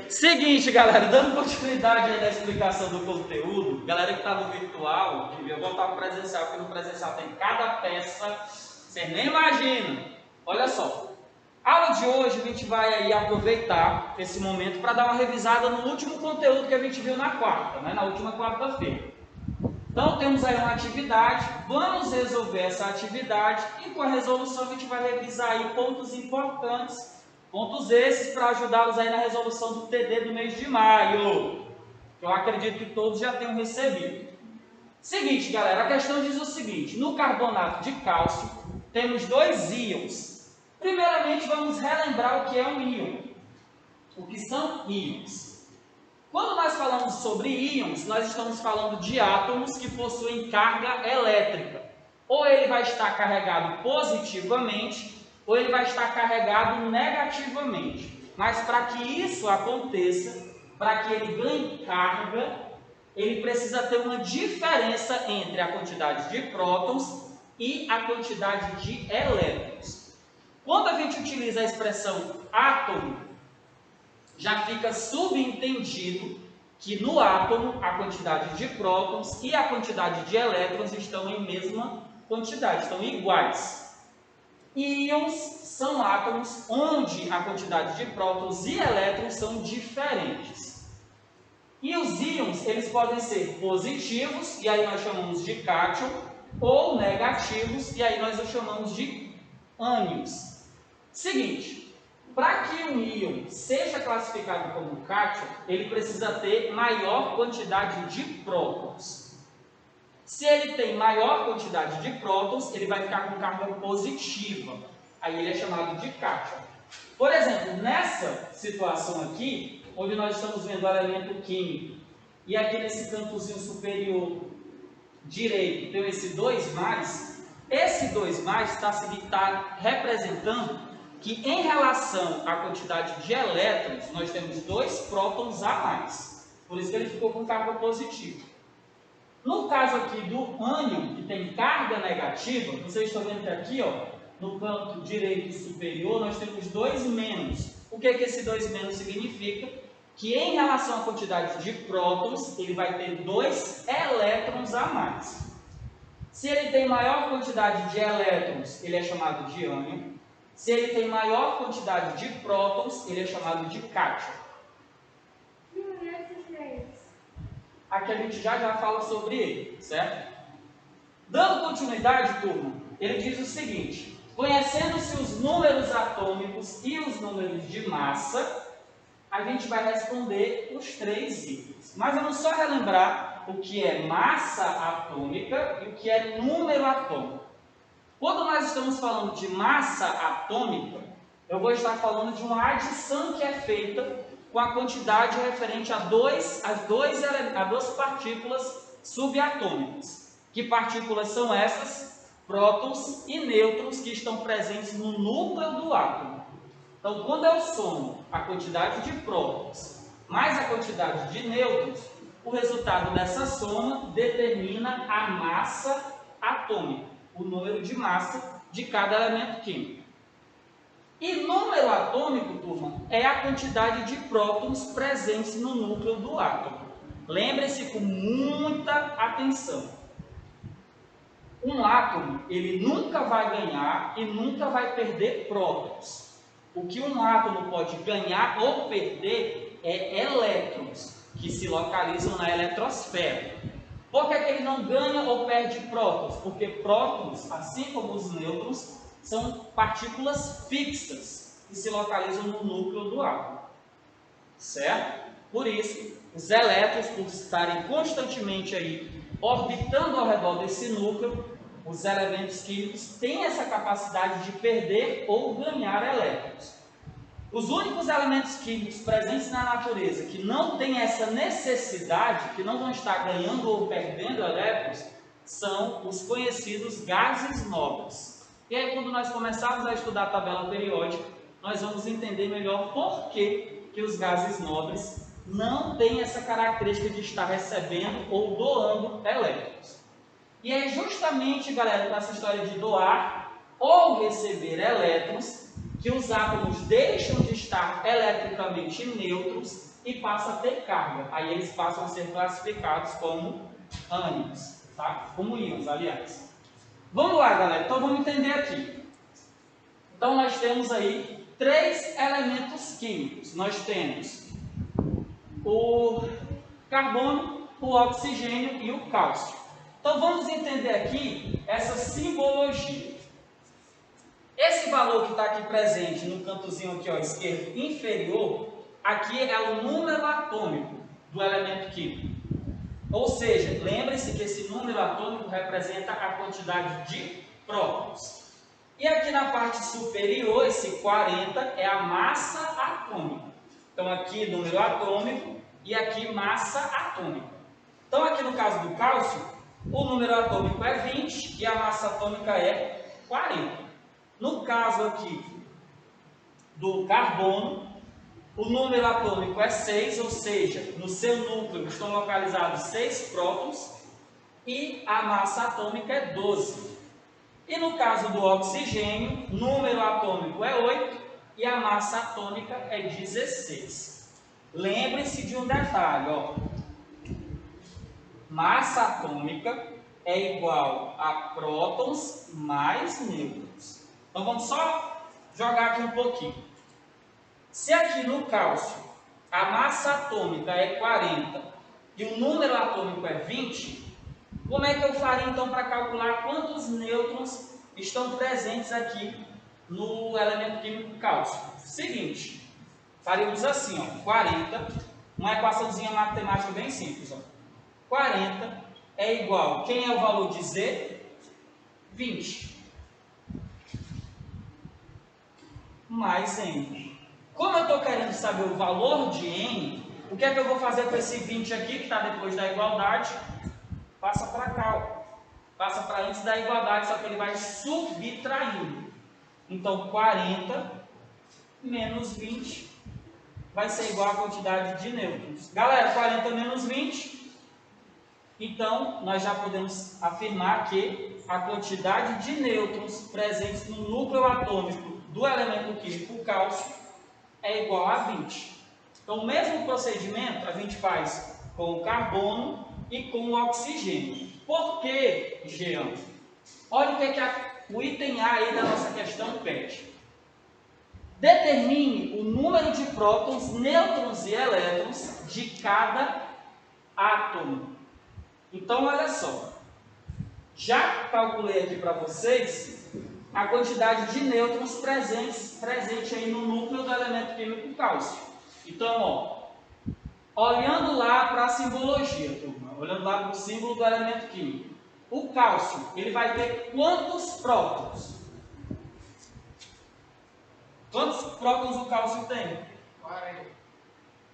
Seguinte, galera, dando continuidade aí na explicação do conteúdo, galera que está no virtual, devia voltar para o presencial, porque no presencial tem cada peça, vocês nem imaginam. Olha só, a aula de hoje a gente vai aí aproveitar esse momento para dar uma revisada no último conteúdo que a gente viu na quarta, né, na última quarta-feira. Então temos aí uma atividade, vamos resolver essa atividade e com a resolução a gente vai revisar aí pontos importantes. Pontos esses para ajudá-los aí na resolução do TD do mês de maio. Eu acredito que todos já tenham recebido. Seguinte, galera, a questão diz o seguinte: no carbonato de cálcio temos dois íons. Primeiramente, vamos relembrar o que é um íon. O que são íons? Quando nós falamos sobre íons, nós estamos falando de átomos que possuem carga elétrica. Ou ele vai estar carregado positivamente, ou ele vai estar carregado negativamente. Mas para que isso aconteça, para que ele ganhe carga, ele precisa ter uma diferença entre a quantidade de prótons e a quantidade de elétrons. Quando a gente utiliza a expressão átomo, já fica subentendido que no átomo a quantidade de prótons e a quantidade de elétrons estão em mesma quantidade, estão iguais. Íons são átomos onde a quantidade de prótons e elétrons são diferentes. E os íons, eles podem ser positivos, e aí nós chamamos de cátion, ou negativos, e aí nós os chamamos de ânions. Seguinte, para que um íon seja classificado como cátion, ele precisa ter maior quantidade de prótons. Se ele tem maior quantidade de prótons, ele vai ficar com carga positiva. Aí ele é chamado de cátion. Por exemplo, nessa situação aqui, onde nós estamos vendo o elemento químico, e aqui nesse cantozinho superior direito tem esse 2+, esse 2+ está representando que em relação à quantidade de elétrons, nós temos 2 prótons a mais. Por isso que ele ficou com carga positiva. No caso aqui do ânion, que tem carga negativa, vocês estão vendo que aqui, ó, no canto direito superior, nós temos 2-. O que esse 2- significa? Que em relação à quantidade de prótons, ele vai ter 2 elétrons a mais. Se ele tem maior quantidade de elétrons, ele é chamado de ânion. Se ele tem maior quantidade de prótons, ele é chamado de cátion. Aqui a gente já fala sobre ele, certo? Dando continuidade, turma, ele diz o seguinte: conhecendo-se os números atômicos e os números de massa, a gente vai responder os 3 itens. Mas vamos só relembrar o que é massa atômica e o que é número atômico. Quando nós estamos falando de massa atômica, eu vou estar falando de uma adição que é feita com a quantidade referente a duas partículas subatômicas. Que partículas são essas? Prótons e nêutrons, que estão presentes no núcleo do átomo. Então, quando eu somo a quantidade de prótons mais a quantidade de nêutrons, o resultado dessa soma determina a massa atômica, o número de massa de cada elemento químico. E número atômico, turma, é a quantidade de prótons presentes no núcleo do átomo. Lembre-se com muita atenção. Um átomo, ele nunca vai ganhar e nunca vai perder prótons. O que um átomo pode ganhar ou perder é elétrons, que se localizam na eletrosfera. Por que ele não ganha ou perde prótons? Porque prótons, assim como os nêutrons, são partículas fixas que se localizam no núcleo do átomo, certo? Por isso, os elétrons, por estarem constantemente aí orbitando ao redor desse núcleo, os elementos químicos têm essa capacidade de perder ou ganhar elétrons. Os únicos elementos químicos presentes na natureza que não têm essa necessidade, que não vão estar ganhando ou perdendo elétrons, são os conhecidos gases nobres. E aí, quando nós começarmos a estudar a tabela periódica, nós vamos entender melhor por que os gases nobres não têm essa característica de estar recebendo ou doando elétrons. E é justamente, galera, com essa história de doar ou receber elétrons que os átomos deixam de estar eletricamente neutros e passam a ter carga. Aí eles passam a ser classificados como ânions, tá? Como íons, aliás. Vamos lá, galera. Então vamos entender aqui. Então nós temos aí 3 elementos químicos. Nós temos o carbono, o oxigênio e o cálcio. Então vamos entender aqui essa simbologia. Esse valor que está aqui presente no cantozinho aqui, ó, esquerdo inferior, aqui é o número atômico do elemento químico. Ou seja, lembre-se que esse número atômico representa a quantidade de prótons. E aqui na parte superior, esse 40 é a massa atômica. Então aqui número atômico e aqui massa atômica. Então aqui no caso do cálcio, o número atômico é 20 e a massa atômica é 40. No caso aqui do carbono, o número atômico é 6, ou seja, no seu núcleo estão localizados 6 prótons e a massa atômica é 12. E no caso do oxigênio, o número atômico é 8 e a massa atômica é 16. Lembre-se de um detalhe, ó. Massa atômica é igual a prótons mais nêutrons. Então vamos só jogar aqui um pouquinho. Se aqui no cálcio a massa atômica é 40 e o número atômico é 20, como é que eu faria então para calcular quantos nêutrons estão presentes aqui no elemento químico cálcio? Seguinte, faríamos assim, ó, 40, uma equaçãozinha matemática bem simples, ó. 40 é igual, quem é o valor de Z? 20. Mais N. Como eu estou querendo saber o valor de N, o que é que eu vou fazer com esse 20 aqui, que está depois da igualdade? Passa para cá, ó. Passa para antes da igualdade, só que ele vai subtraindo. Então, 40 menos 20 vai ser igual à quantidade de nêutrons. Galera, 40 menos 20... Então, nós já podemos afirmar que a quantidade de nêutrons presentes no núcleo atômico do elemento químico cálcio é igual a 20. Então, o mesmo procedimento a gente faz com o carbono e com o oxigênio. Por que, Jean? Olha o que é o item A aí da nossa questão pede. Determine o número de prótons, nêutrons e elétrons de cada átomo. Então, olha só, já calculei aqui para vocês a quantidade de nêutrons presente aí no núcleo do elemento químico cálcio. Então, ó, olhando lá para a simbologia, turma, olhando lá para o símbolo do elemento químico, o cálcio, ele vai ter quantos prótons? Quantos prótons o cálcio tem? 40.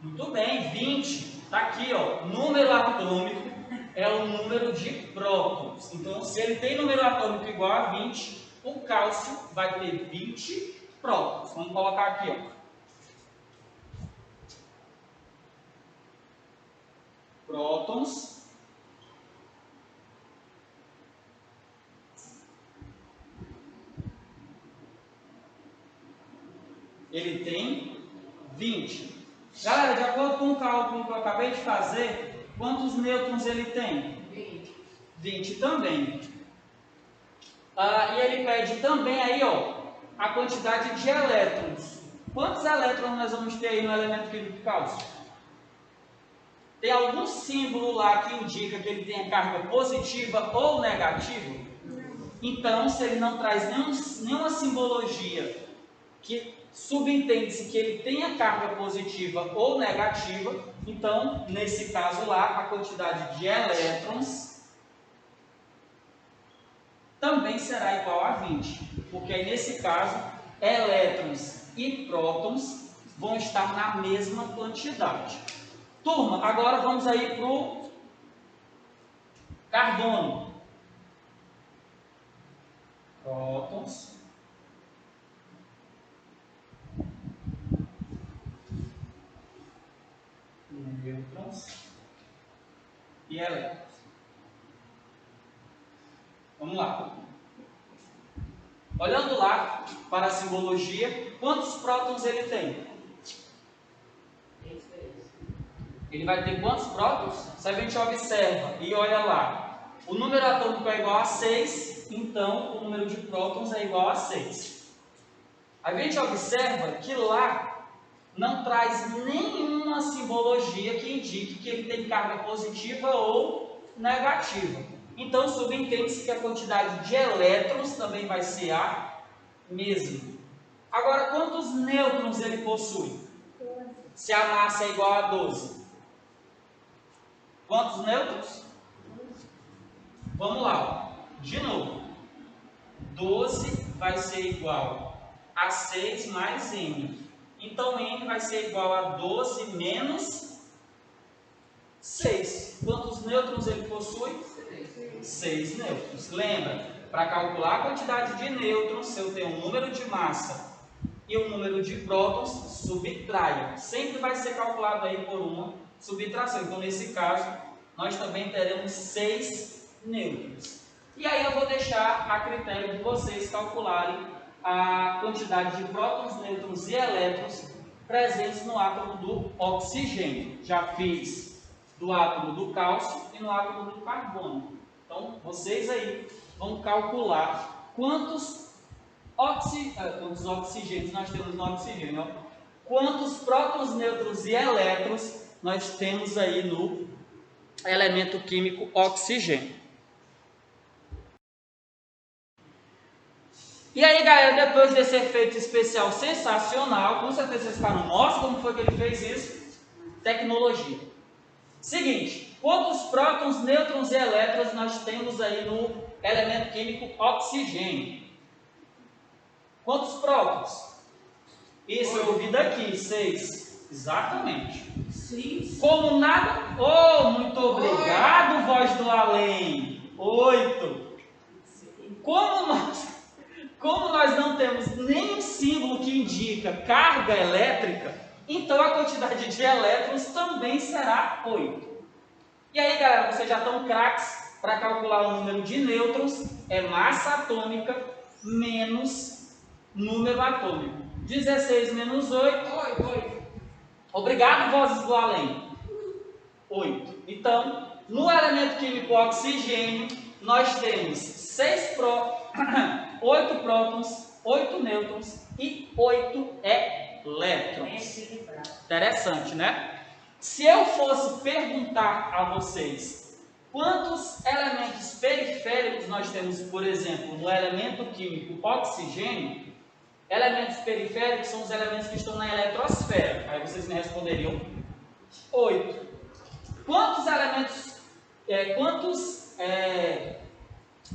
Muito bem, 20. Está aqui, ó, número atômico é o número de prótons. Então, se ele tem número atômico igual a 20, o cálcio vai ter 20 prótons. Vamos colocar aqui, ó. Prótons. Ele tem 20. Galera, de acordo com o cálculo que eu acabei de fazer, quantos nêutrons ele tem? 20. 20 também. E ele pede também aí, ó, a quantidade de elétrons. Quantos elétrons nós vamos ter aí no elemento químico cálcio? Tem algum símbolo lá que indica que ele tem carga positiva ou negativa? Então, se ele não traz nenhuma simbologia que subentende-se que ele tenha carga positiva ou negativa, então, nesse caso lá, a quantidade de elétrons também será igual a 20, porque aí, nesse caso, elétrons e prótons vão estar na mesma quantidade. Turma, agora vamos aí para o carbono. Prótons. Nêutrons e elétrons. Vamos lá. Olhando lá para a simbologia, quantos prótons ele tem? ele vai ter quantos prótons? Se a gente observa e olha lá, o número atômico é igual a 6, então o número de prótons é igual a 6. A gente observa que lá não traz nenhuma simbologia que indique que ele tem carga positiva ou negativa. Então, subentende-se que a quantidade de elétrons também vai ser a mesma. Agora, quantos nêutrons ele possui? Se a massa é igual a 12. Quantos nêutrons? Vamos lá. De novo. 12 vai ser igual a 6 mais N. Então, N vai ser igual a 12 menos 6. Quantos nêutrons ele possui? 6 nêutrons. Lembra, para calcular a quantidade de nêutrons, se eu tenho um número de massa e um número de prótons, subtraia. Sempre vai ser calculado aí por uma subtração. Então, nesse caso, nós também teremos 6 nêutrons. E aí eu vou deixar a critério de vocês calcularem a quantidade de prótons, nêutrons e elétrons presentes no átomo do oxigênio. Já fiz do átomo do cálcio e no átomo do carbono. Então, vocês aí vão calcular quantos oxigênios nós temos no oxigênio. Ó. Quantos prótons, nêutrons e elétrons nós temos aí no elemento químico oxigênio. E aí, galera, depois desse efeito especial sensacional, com certeza vocês ficaram, nossa, como foi que ele fez isso? Tecnologia. Seguinte, quantos prótons, nêutrons e elétrons nós temos aí no elemento químico oxigênio? Quantos prótons? Isso, eu ouvi daqui, 6. Exatamente. 6. Como nada... Oh, muito obrigado, voz do além. 8. Como nós não temos nenhum símbolo que indica carga elétrica, então a quantidade de elétrons também será 8. E aí, galera, vocês já estão craques para calcular o número de nêutrons, é massa atômica menos número atômico. 16 menos 8. 8. Obrigado, vozes do além. 8. Então, no elemento químico oxigênio, nós temos 8 prótons, 8 nêutrons e 8 elétrons. Interessante, né? Se eu fosse perguntar a vocês quantos elementos periféricos nós temos, por exemplo, no elemento químico oxigênio, elementos periféricos são os elementos que estão na eletrosfera. Aí vocês me responderiam 8. Quantos elementos,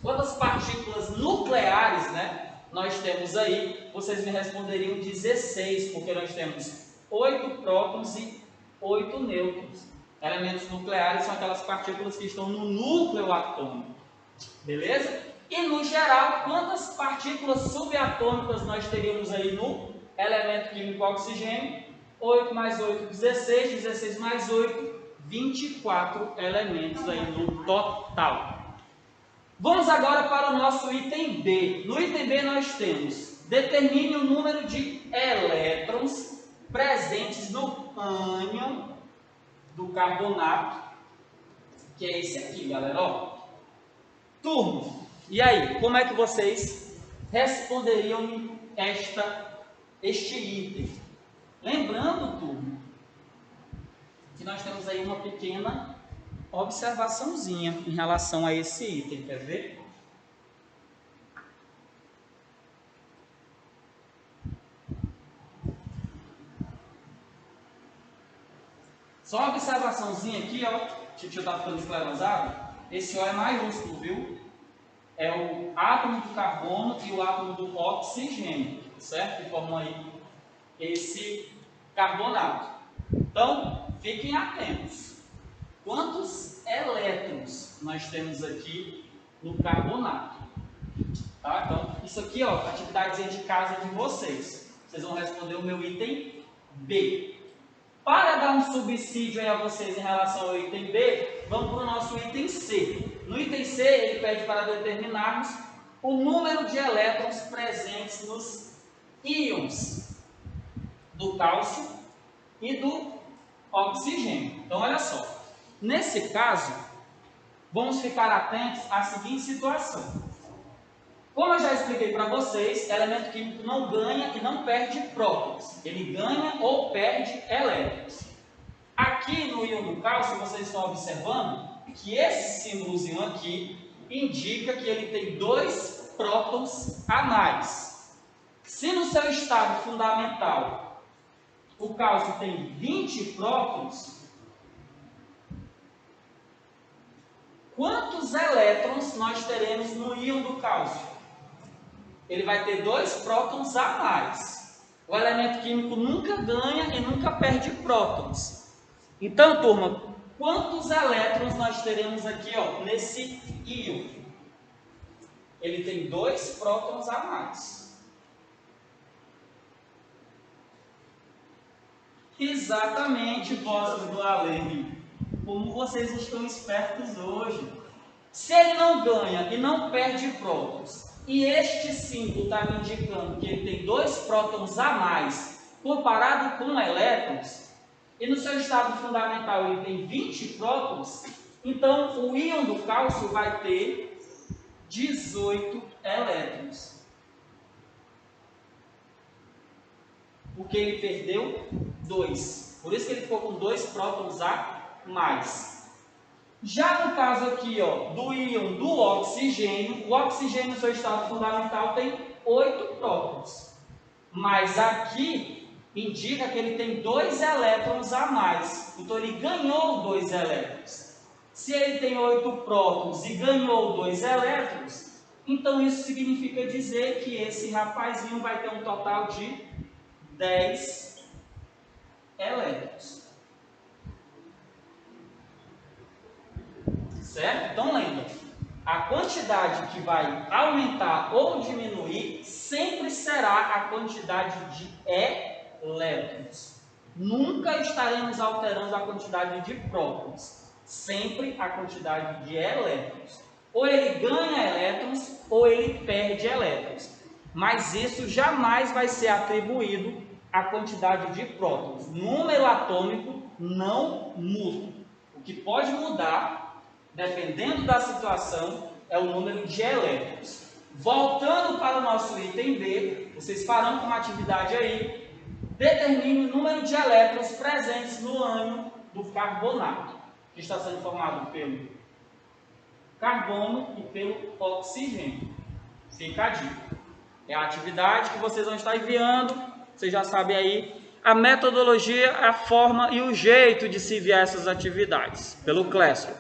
quantas partículas nucleares, né, nós temos aí? Vocês me responderiam 16, porque nós temos 8 prótons e 8 nêutrons. Elementos nucleares são aquelas partículas que estão no núcleo atômico. Beleza? E no geral, quantas partículas subatômicas nós teríamos aí no elemento químico oxigênio? 8 mais 8, 16, 16 mais 8, 24 elementos aí no total. Vamos agora para o nosso item B. No item B nós temos, determine o número de elétrons presentes no ânion do carbonato, que é esse aqui, galera. Ó. Turma, e aí, como é que vocês responderiam este item? Lembrando, turma, que nós temos aí uma pequena observaçãozinha em relação a esse item, quer ver? Só uma observaçãozinha aqui, ó, deixa eu estar ficando esclerosado, esse O é maiúsculo, viu? É o átomo do carbono e o átomo do oxigênio, certo? Que formam aí esse carbonato. Então, fiquem atentos. Quantos elétrons nós temos aqui no carbonato? Tá? Então, isso aqui, ó, atividade de casa de vocês. Vocês vão responder o meu item B. Para dar um subsídio aí a vocês em relação ao item B, vamos para o nosso item C. No item C, ele pede para determinarmos o número de elétrons presentes nos íons do cálcio e do oxigênio. Então, olha só. Nesse caso, vamos ficar atentos à seguinte situação. Como eu já expliquei para vocês, elemento químico não ganha e não perde prótons. Ele ganha ou perde elétrons. Aqui no íon do cálcio, vocês estão observando que esse símbolozinho aqui indica que ele tem 2 prótons a mais. Se no seu estado fundamental o cálcio tem 20 prótons, quantos elétrons nós teremos no íon do cálcio? Ele vai ter 2 prótons a mais. O elemento químico nunca ganha e nunca perde prótons. Então, turma, quantos elétrons nós teremos aqui, ó, nesse íon? Ele tem 2 prótons a mais. Exatamente, vozes do além. Como vocês estão espertos hoje. Se ele não ganha e não perde prótons, e este símbolo está me indicando que ele tem 2 prótons a mais comparado com elétrons, e no seu estado fundamental ele tem 20 prótons, então o íon do cálcio vai ter 18 elétrons. Porque ele perdeu 2. Por isso que ele ficou com 2 prótons a mais. Já no caso aqui, ó, do íon do oxigênio, o oxigênio no seu estado fundamental tem 8 prótons. Mas aqui indica que ele tem 2 elétrons a mais. Então ele ganhou 2 elétrons. Se ele tem 8 prótons e ganhou 2 elétrons, então isso significa dizer que esse rapazinho vai ter um total de 10 elétrons. Certo? Então lembra, a quantidade que vai aumentar ou diminuir sempre será a quantidade de elétrons. Nunca estaremos alterando a quantidade de prótons, sempre a quantidade de elétrons. Ou ele ganha elétrons ou ele perde elétrons. Mas isso jamais vai ser atribuído à quantidade de prótons. Número atômico não muda. O que pode mudar, dependendo da situação, é o número de elétrons. Voltando para o nosso item B, vocês farão com uma atividade aí, determine o número de elétrons presentes no ânion do carbonato, que está sendo formado pelo carbono e pelo oxigênio. Fica a dica. É a atividade que vocês vão estar enviando, vocês já sabem aí a metodologia, a forma e o jeito de se enviar essas atividades, pelo Clécio.